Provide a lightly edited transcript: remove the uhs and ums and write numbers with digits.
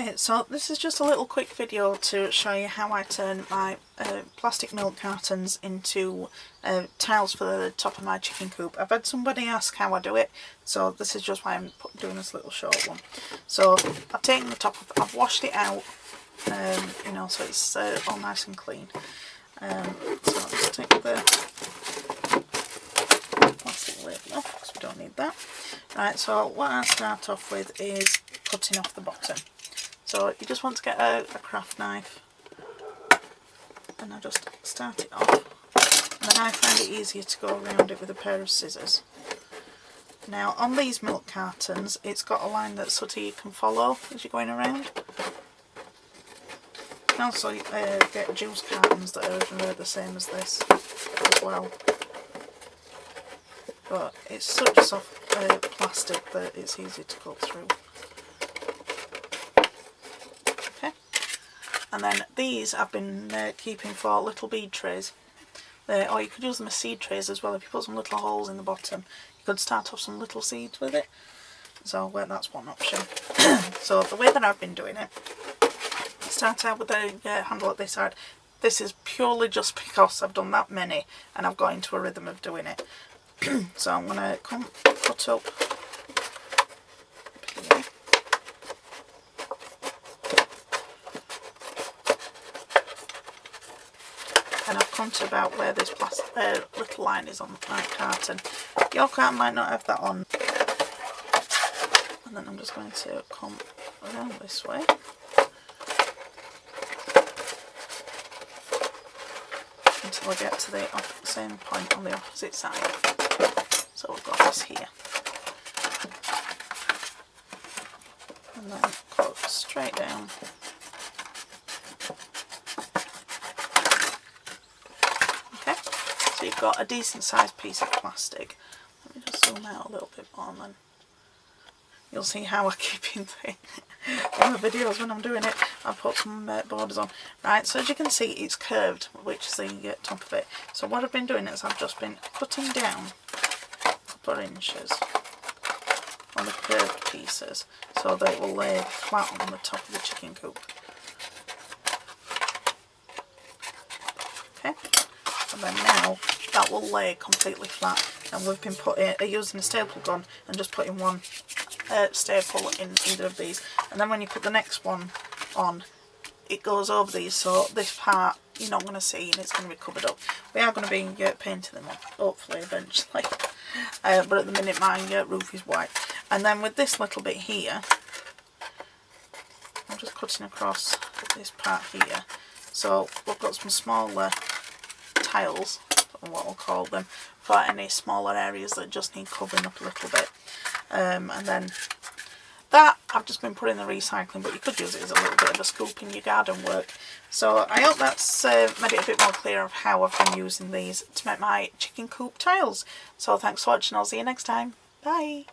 Right, so this is just a little quick video to show you how I turn my plastic milk cartons into tiles for the top of my chicken coop. I've had somebody ask how I do it, so this is just why I'm doing this little short one. So I've taken the top of it, I've washed it out, you know, so it's all nice and clean. So I'll just take the plastic lid off because we don't need that. Right, so what I start off with is cutting off the bottom. So you just want to get a craft knife, and I just start it off, and then I find it easier to go around it with a pair of scissors. Now on these milk cartons it's got a line that sort of you can follow as you're going around. You can also get juice cartons that are the same as this as well. But it's such soft plastic that it's easy to cut through. Okay, and then these I've been keeping for little bead trays. Or you could use them as seed trays as well. If you put some little holes in the bottom, you could start off some little seeds with it. So that's one option. So the way that I've been doing it, start out with a handle at this side. This is purely just because I've done that many and I've got into a rhythm of doing it. So I'm going to cut up here. And I've come to about where this little line is on my carton. Your carton might not have that on. And then I'm just going to come around this way. Until I get to the same point on the opposite side. So we've got this here. And then cut straight down. Okay, so you've got a decent sized piece of plastic. Let me just zoom out a little bit more and then you'll see how I keep in the videos when I'm doing it. I've put some borders on. Right, so as you can see it's curved, which is the top of it. So what I've been doing is I've just been cutting down a couple of inches on the curved pieces so that it will lay flat on the top of the chicken coop. Okay, and then now that will lay completely flat, and we've been using a staple gun and just putting one staple in either of these, and then when you put the next one on it goes over these, so this part you're not going to see and it's going to be covered up. We are going to be painting them up hopefully eventually, but at the minute my roof is white. And then with this little bit here I'm just cutting across this part here, so we've got some smaller tiles, or what we'll call them, for any smaller areas that just need covering up a little bit. And then that I've just been putting in the recycling, but you could use it as a little bit of a scoop in your garden work. So I hope that's made it a bit more clear of how I've been using these to make my chicken coop tiles. So thanks for watching, I'll see you next time. Bye!